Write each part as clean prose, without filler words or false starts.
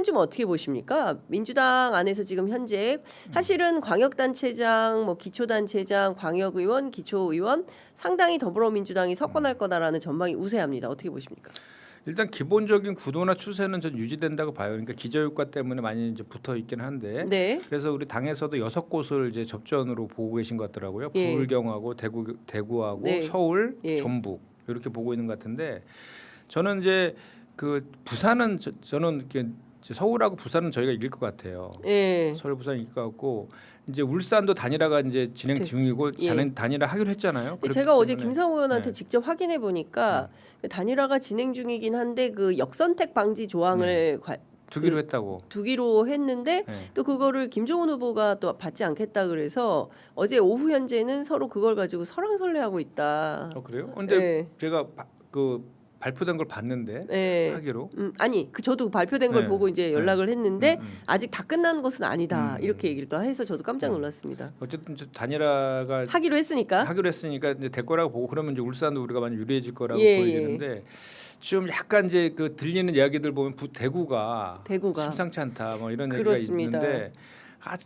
여기는 좀 어떻게 보십니까? 민주당 안에서 지금 현재 사실은 광역단체장, 뭐 기초단체장, 광역의원, 기초의원 상당히 더불어민주당이 석권할 거다라는 전망이 우세합니다. 어떻게 보십니까? 일단 기본적인 구도나 추세는 전 유지된다고 봐요. 그러니까 기저효과 때문에 많이 이제 붙어 있긴 한데. 네. 그래서 우리 당에서도 6곳을 이제 접전으로 보고 계신 것 같더라고요. 예. 부울경하고 대구하고 네. 서울, 예. 전북 이렇게 보고 있는 것 같은데 저는 이제 그 부산은 저는 이렇게 서울하고 부산은 저희가 이길 것 같아요. 예. 서울 부산 이길 것 같고 이제 울산도 단일화가 이제 진행 중이고 예. 단일화 하기로 했잖아요. 제가 어제 때문에. 김상호 의원한테 네. 직접 확인해 보니까 단일화가 진행 중이긴 한데 그 역선택 방지 조항을 두기로 했다고. 두기로 했는데 네. 또 그거를 김종훈 후보가 또 받지 않겠다 그래서 어제 오후 현재는 서로 그걸 가지고 설왕설래하고 있다. 그래요? 근데 네. 제가 그 발표된 걸 봤는데 네. 하기로. 아니 저도 발표된 걸 네. 보고 이제 연락을 했는데 음. 아직 다 끝난 것은 아니다 이렇게 얘기를 또 해서 저도 깜짝 놀랐습니다. 어쨌든 저 단일화가 하기로 했으니까. 이제 될 거라고 보고 그러면 이제 울산도 우리가 많이 유리해질 거라고 예, 보이는데 지금 약간 이제 그 들리는 이야기들 보면 대구가 심상치 않다 뭐 이런 그렇습니다. 얘기가 있는데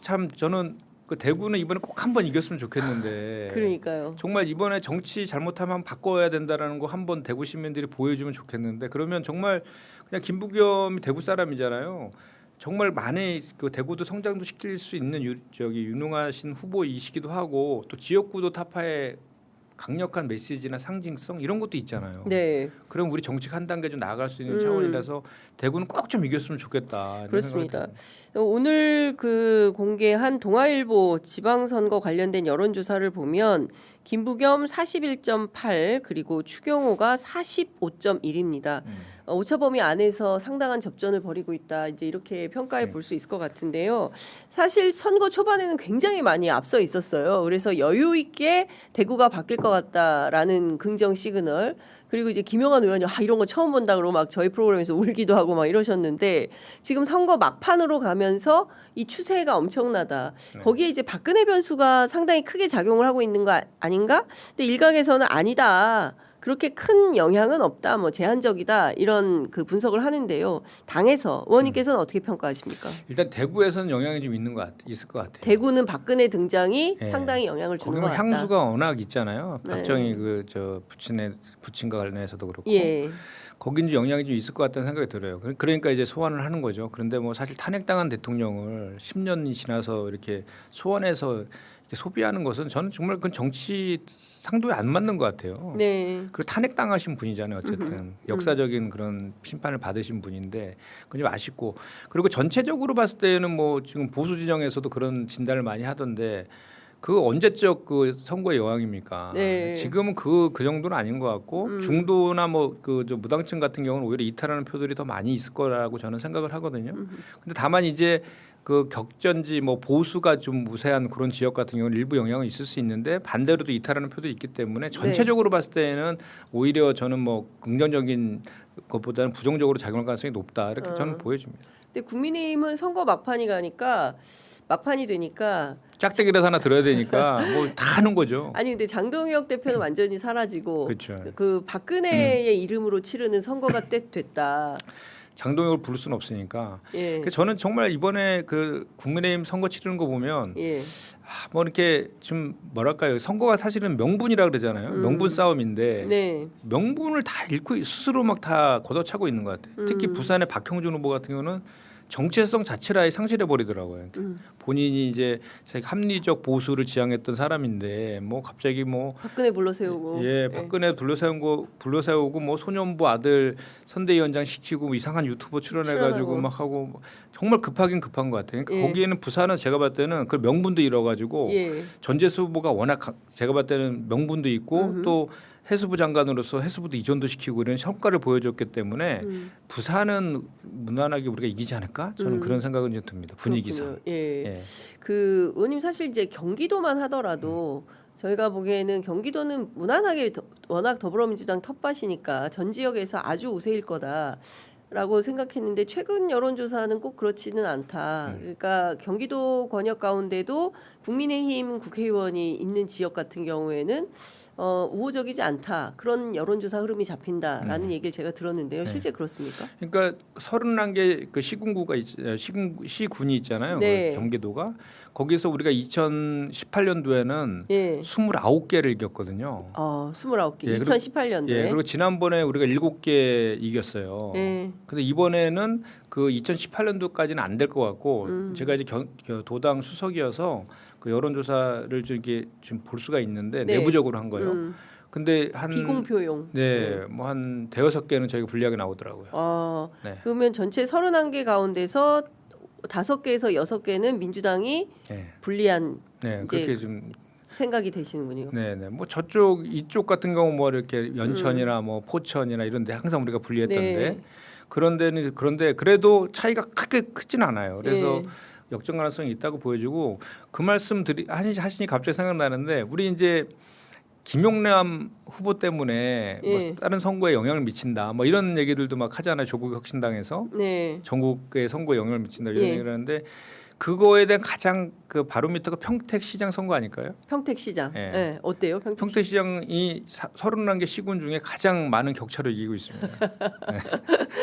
참 저는 그 대구는 이번에 꼭 한번 이겼으면 좋겠는데 그러니까요. 정말 이번에 정치 잘못하면 바꿔야 된다라는 거 한번 대구 시민들이 보여주면 좋겠는데 그러면 정말 그냥 김부겸이 대구 사람이잖아요. 정말 많이 그 대구도 성장도 시킬 수 있는 유능하신 후보이시기도 하고 또 지역구도 타파에 강력한 메시지나 상징성 이런 것도 있잖아요. 네. 그럼 우리 정책 한 단계 좀 나아갈 수 있는 차원이라서 대구는 꼭 좀 이겼으면 좋겠다. 이런 그렇습니다. 생각이 오늘 그 공개한 동아일보 지방선거 관련된 여론조사를 보면 김부겸 41.8 그리고 추경호가 45.1입니다. 오차범위 안에서 상당한 접전을 벌이고 있다. 이제 이렇게 평가해 볼 수 있을 것 같은데요. 사실 선거 초반에는 굉장히 많이 앞서 있었어요. 그래서 여유 있게 대구가 바뀔 것 같다라는 긍정 시그널. 그리고 이제 김영환 의원이 이런 거 처음 본다 그러고 막 저희 프로그램에서 울기도 하고 막 이러셨는데 지금 선거 막판으로 가면서 이 추세가 엄청나다. 네. 거기에 이제 박근혜 변수가 상당히 크게 작용을 하고 있는 거 아닌가? 근데 일각에서는 아니다. 그렇게 큰 영향은 없다. 뭐 제한적이다. 이런 그 분석을 하는데요. 당에서 의원님께서는 어떻게 평가하십니까? 일단 대구에서는 영향이 좀 있을 것 같아요. 대구는 박근혜 등장이 네. 상당히 영향을 주는 것 거기는 같다. 향수가 워낙 있잖아요. 네. 박정희 부친과 관련해서도 그렇고 예. 거긴 영향이 좀 있을 것 같다는 생각이 들어요. 그러니까 이제 소환을 하는 거죠. 그런데 뭐 사실 탄핵당한 대통령을 10년이 지나서 이렇게 소환해서 이렇게 소비하는 것은 저는 정말 그 정치 상도에 안 맞는 것 같아요. 네. 그리고 탄핵당하신 분이잖아요. 어쨌든 역사적인 그런 심판을 받으신 분인데 그건 좀 아쉽고 그리고 전체적으로 봤을 때는 뭐 지금 보수 진영에서도 그런 진단을 많이 하던데 그 언제적 그 선거의 여왕입니까? 네. 지금은 그 정도는 아닌 것 같고 중도나 뭐 그 무당층 같은 경우는 오히려 이탈하는 표들이 더 많이 있을 거라고 저는 생각을 하거든요. 근데 다만 이제 그 격전지 뭐 보수가 좀 우세한 그런 지역 같은 경우는 일부 영향은 있을 수 있는데 반대로도 이탈하는 표도 있기 때문에 전체적으로 봤을 때는 오히려 저는 뭐 긍정적인 것보다는 부정적으로 작용할 가능성이 높다 이렇게 저는 보여집니다. 근데 국민의힘은 선거 막판이 되니까 짝대기라도 하나 들어야 되니까 뭐 다 하는 거죠. 아니 근데 장동혁 대표는 완전히 사라지고 그렇죠. 그 박근혜의 이름으로 치르는 선거가 됐다. 장동혁을 부를 수는 없으니까. 예. 그래서 저는 정말 이번에 그 국민의힘 선거 치르는 거 보면 예. 뭐 이렇게 좀 뭐랄까요 선거가 사실은 명분이라 그러잖아요. 명분 싸움인데 네. 명분을 다 잃고 스스로 막 다 걷어차고 있는 것 같아요. 특히 부산의 박형준 후보 같은 경우는 정체성 자체를 아예 상실해 버리더라고요. 본인이 이제 합리적 보수를 지향했던 사람인데 뭐 갑자기 뭐 박근혜 불러세우고. 박근혜 불러세우고 뭐 소년부 아들 선대위원장 시키고 뭐 이상한 유튜버 출연해가지고 막 하고 뭐 정말 급하긴 급한 것 같아요. 그러니까 거기에는 부산은 제가 봤을 때는 그 명분도 잃어가지고 전재수 후보가 워낙 제가 봤을 때는 명분도 있고 또 해수부 장관으로서 해수부도 이전도 시키고 이런 성과를 보여줬기 때문에 부산은 무난하게 우리가 이기지 않을까? 저는 그런 생각은 좀 듭니다. 분위기상. 예. 그 의원님 사실 이제 경기도만 하더라도 저희가 보기에는 경기도는 무난하게 워낙 더불어민주당 텃밭이니까 전 지역에서 아주 우세일 거다. 라고 생각했는데 최근 여론조사는 꼭 그렇지는 않다. 그러니까 경기도 권역 가운데도 국민의힘 국회의원이 있는 지역 같은 경우에는 우호적이지 않다. 그런 여론조사 흐름이 잡힌다라는 얘기를 제가 들었는데요. 실제 그렇습니까? 그러니까 31개 그 시군이 있잖아요. 네. 그 경기도가 거기서 우리가 2018년도에는 예. 29개를 이겼거든요. 29개. 예, 2018년도에. 예, 그리고 지난번에 우리가 7개 이겼어요. 예. 근데 이번에는 그 2018년도까지는 안 될 것 같고 제가 이제 도당 수석이어서 그 여론조사를 좀 이렇게 좀 볼 수가 있는데 네. 내부적으로 한 거예요. 근데 한 비공표용. 뭐 한 대여섯 개는 저희가 불리하게 나오더라고요. 네. 그러면 전체 31개 가운데서 5개에서 6개는 민주당이 네. 불리한 네, 이제 그렇게 좀 생각이 되시는군요. 네네. 뭐 이쪽 같은 경우 뭐 이렇게 연천이나 뭐 포천이나 이런데 항상 우리가 불리했던데 네. 그런데 그래도 차이가 크게 크진 않아요. 그래서 네. 역전 가능성이 있다고 보여지고 그 말씀 하시니 갑자기 생각나는데 우리 이제 김용남 후보 때문에 예. 뭐 다른 선거에 영향을 미친다 뭐 이런 얘기들도 막 하잖아요. 조국 혁신당에서 네. 전국의 선거에 영향을 미친다 이런 예. 얘기를 하는데 그거에 대한 가장 그 바로미터가 평택시장 선거 아닐까요? 평택시장. 예. 네. 어때요? 평택시장이 31개 시군 중에 가장 많은 격차로 이기고 있습니다. 네.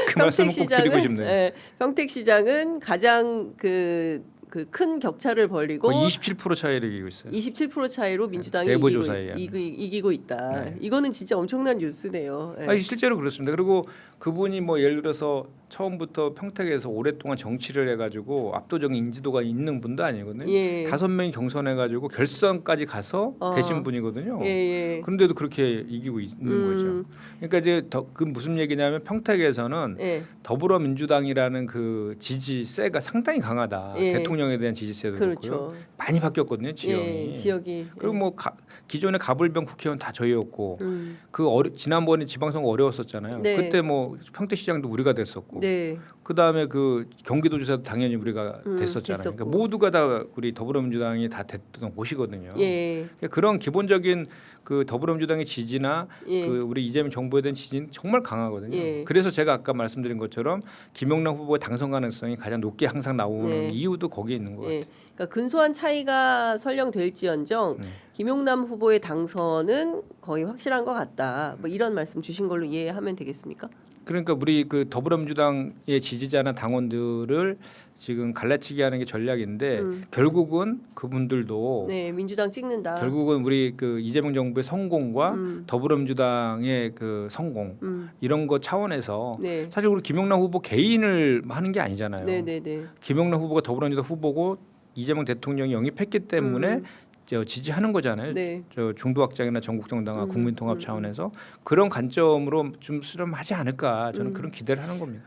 그 말씀을 꼭 드리고 싶네요. 네. 평택시장은 가장 그 큰 격차를 벌리고 거의 27% 차이를 이기고 있어요. 27% 차이로 민주당이 내부 조사에 이기고 있다. 네. 이거는 진짜 엄청난 뉴스네요. 네. 아니, 실제로 그렇습니다. 그리고 그분이 뭐 예를 들어서 처음부터 평택에서 오랫동안 정치를 해가지고 압도적인 인지도가 있는 분도 아니거든요. 예. 5명이 경선해가지고 결선까지 가서 되신 분이거든요. 예. 그런데도 그렇게 이기고 있는 거죠. 그러니까 이제 그 무슨 얘기냐면 평택에서는 예. 더불어민주당이라는 그 지지세가 상당히 강하다. 예. 대통령에 대한 지지세도 그렇고요. 그렇죠. 많이 바뀌었거든요. 지형이. 예. 지역이. 그리고 뭐 기존의 가불병 국회의원 다 저희였고 지난번에 지방선거 어려웠었잖아요. 네. 그때 뭐 평택시장도 우리가 됐었고 네. 그 다음에 그 경기도지사도 당연히 우리가 됐었잖아요. 됐었고. 그러니까 모두가 다 우리 더불어민주당이 다 됐던 곳이거든요. 예. 그러니까 그런 기본적인 그 더불어민주당의 지지나 예. 그 우리 이재명 정부에 대한 지지는 정말 강하거든요. 예. 그래서 제가 아까 말씀드린 것처럼 김용남 후보의 당선 가능성이 가장 높게 항상 나오는 네. 이유도 거기에 있는 것 같아요. 예. 그러니까 근소한 차이가 설령될지언정 김용남 후보의 당선은 거의 확실한 것 같다. 뭐 이런 말씀 주신 걸로 이해하면 되겠습니까? 그러니까 우리 그 더불어민주당의 지지자나 당원들을 지금 갈라치기 하는 게 전략인데 결국은 그분들도 네, 민주당 찍는다. 결국은 우리 그 이재명 정부의 성공과 더불어민주당의 그 성공 이런 거 차원에서 네. 사실 우리 김용남 후보 개인을 하는 게 아니잖아요. 네. 김용남 후보가 더불어민주당 후보고 이재명 대통령이 영입했기 때문에 지지하는 거잖아요. 네. 저 중도 확장이나 전국 정당화 국민 통합 차원에서 그런 관점으로 좀 수렴하지 않을까 저는 그런 기대를 하는 겁니다.